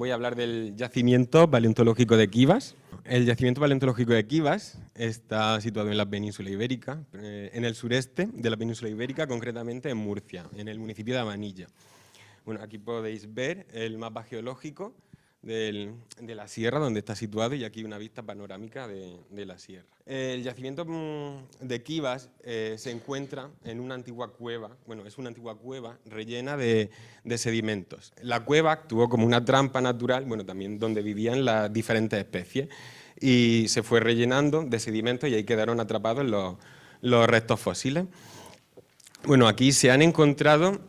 voy a hablar del yacimiento paleontológico de Quivas. El yacimiento paleontológico de Quivas está situado en la península ibérica, en el sureste de la península ibérica, concretamente en Murcia, en el municipio de Abanilla. Bueno, aquí podéis ver el mapa geológico de la sierra donde está situado y aquí una vista panorámica de la sierra. El yacimiento de Quivas se encuentra en una antigua cueva, bueno, es una antigua cueva rellena de sedimentos. La cueva actuó como una trampa natural, bueno, también donde vivían las diferentes especies y se fue rellenando de sedimentos y ahí quedaron atrapados los restos fósiles. Bueno, aquí se han encontrado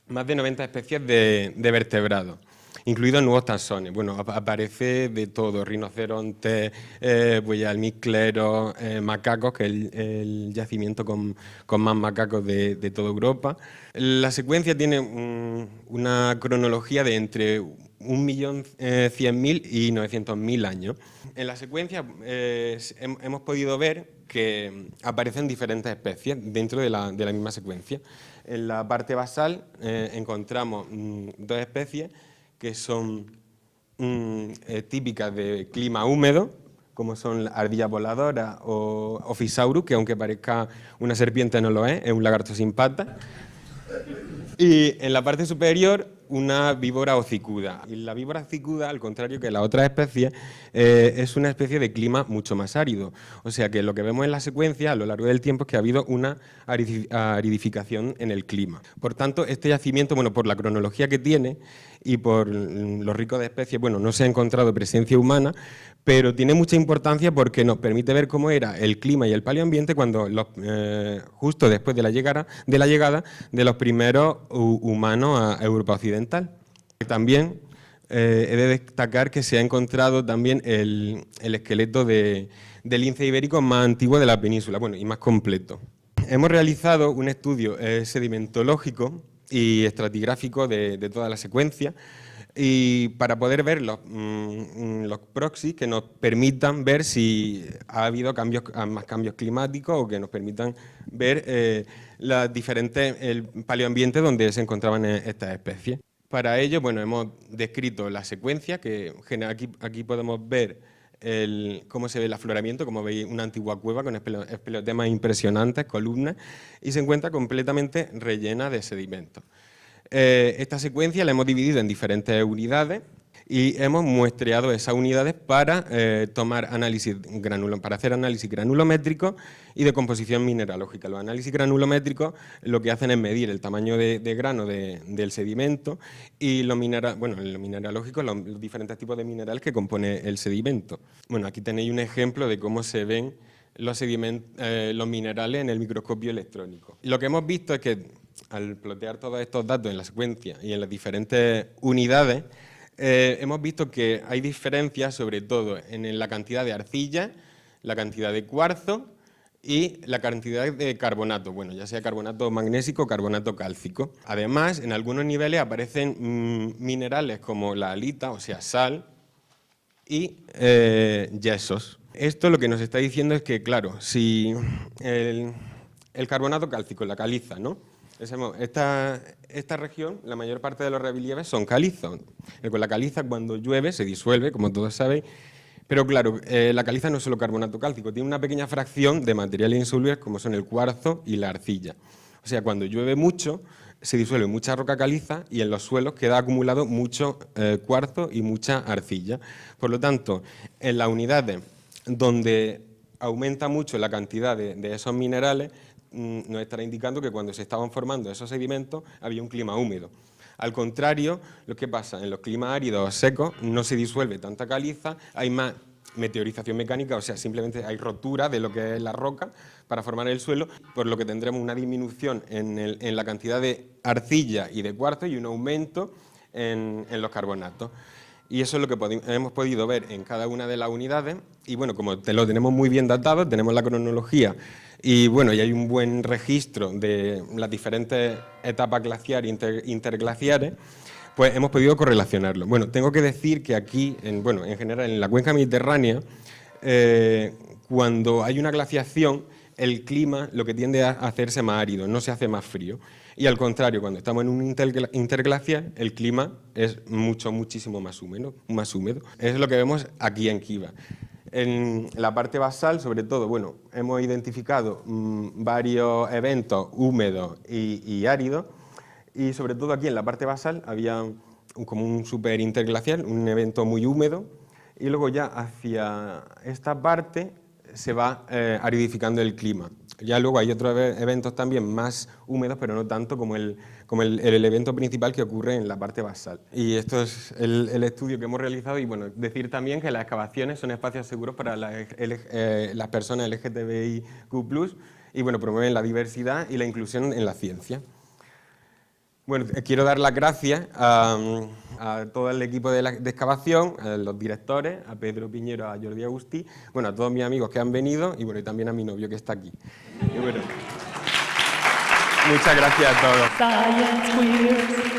más de 90 especies de vertebrados, incluidos nuevos taxones. Bueno, aparece de todo, rinocerontes, almizcleros, macacos, que es el yacimiento con más macacos de toda Europa. La secuencia tiene una cronología de entre 1.100.000 y 900.000 años. En la secuencia hemos podido ver que aparecen diferentes especies dentro de la misma secuencia. En la parte basal encontramos dos especies que son típicas de clima húmedo, como son la ardilla voladora o Ophisaurus, que aunque parezca una serpiente no lo es un lagarto sin patas. Y en la parte superior, una víbora hocicuda. Y la víbora hocicuda, al contrario que las otras especies, es una especie de clima mucho más árido. O sea que lo que vemos en la secuencia a lo largo del tiempo es que ha habido una aridificación en el clima. Por tanto, este yacimiento, bueno, por la cronología que tiene y por lo rico de especies, bueno, no se ha encontrado presencia humana, pero tiene mucha importancia porque nos permite ver cómo era el clima y el paleoambiente cuando justo después de la llegada de los primeros humanos a Europa Occidental. También he de destacar que se ha encontrado también el esqueleto del lince ibérico más antiguo de la península, bueno, y más completo. Hemos realizado un estudio sedimentológico y estratigráfico de toda la secuencia, y para poder ver los proxies que nos permitan ver si ha habido más cambios climáticos o que nos permitan ver el paleoambiente donde se encontraban estas especies. Para ello, bueno, hemos descrito la secuencia, que aquí podemos ver cómo se ve el afloramiento, como veis, una antigua cueva con espeleotemas impresionantes, columnas, y se encuentra completamente rellena de sedimentos. Esta secuencia la hemos dividido en diferentes unidades y hemos muestreado esas unidades para hacer análisis granulométricos y de composición mineralógica. Los análisis granulométricos lo que hacen es medir el tamaño de grano del sedimento y los mineralógicos, los diferentes tipos de minerales que compone el sedimento. Bueno, aquí tenéis un ejemplo de cómo se ven los minerales en el microscopio electrónico. Lo que hemos visto es que al plotear todos estos datos en la secuencia y en las diferentes unidades, hemos visto que hay diferencias sobre todo en la cantidad de arcilla, la cantidad de cuarzo y la cantidad de carbonato, bueno, ya sea carbonato magnésico o carbonato cálcico. Además, en algunos niveles aparecen minerales como la halita, o sea, sal, y yesos. Esto lo que nos está diciendo es que, claro, si el carbonato cálcico, la caliza, ¿no? Esta región, la mayor parte de los relieves son calizos. Con la caliza, cuando llueve, se disuelve, como todos sabéis, pero claro, la caliza no es solo carbonato cálcico, tiene una pequeña fracción de materiales insolubles como son el cuarzo y la arcilla. O sea, cuando llueve mucho, se disuelve mucha roca caliza y en los suelos queda acumulado mucho cuarzo y mucha arcilla. Por lo tanto, en las unidades donde aumenta mucho la cantidad de esos minerales, nos estará indicando que cuando se estaban formando esos sedimentos había un clima húmedo. Al contrario, lo que pasa en los climas áridos o secos no se disuelve tanta caliza, hay más meteorización mecánica, o sea, simplemente hay rotura de lo que es la roca para formar el suelo, por lo que tendremos una disminución en la cantidad de arcilla y de cuarzo y un aumento en los carbonatos. Y eso es lo que hemos podido ver en cada una de las unidades. Y bueno, como lo tenemos muy bien datado, tenemos la cronología y bueno, y hay un buen registro de las diferentes etapas glaciares e interglaciares, pues hemos podido correlacionarlo. Bueno, tengo que decir que aquí, en general, en la cuenca mediterránea, cuando hay una glaciación, el clima lo que tiende a hacerse más árido, no se hace más frío. Y al contrario, cuando estamos en un interglacial, el clima es muchísimo más húmedo. Es lo que vemos aquí en Kiva. En la parte basal, sobre todo, bueno, hemos identificado varios eventos húmedos y áridos, y sobre todo aquí en la parte basal había como un super interglacial, un evento muy húmedo, y luego ya hacia esta parte se va aridificando el clima. Ya luego hay otros eventos también más húmedos, pero no tanto como el evento principal que ocurre en la parte basal. Y esto es el estudio que hemos realizado, y bueno, decir también que las excavaciones son espacios seguros para las personas LGTBIQ+, y bueno, promueven la diversidad y la inclusión en la ciencia. Bueno, quiero dar las gracias a todo el equipo de excavación, a los directores, a Pedro Piñero, a Jordi Agustí, bueno, a todos mis amigos que han venido y bueno, y también a mi novio que está aquí. Y bueno, muchas gracias a todos.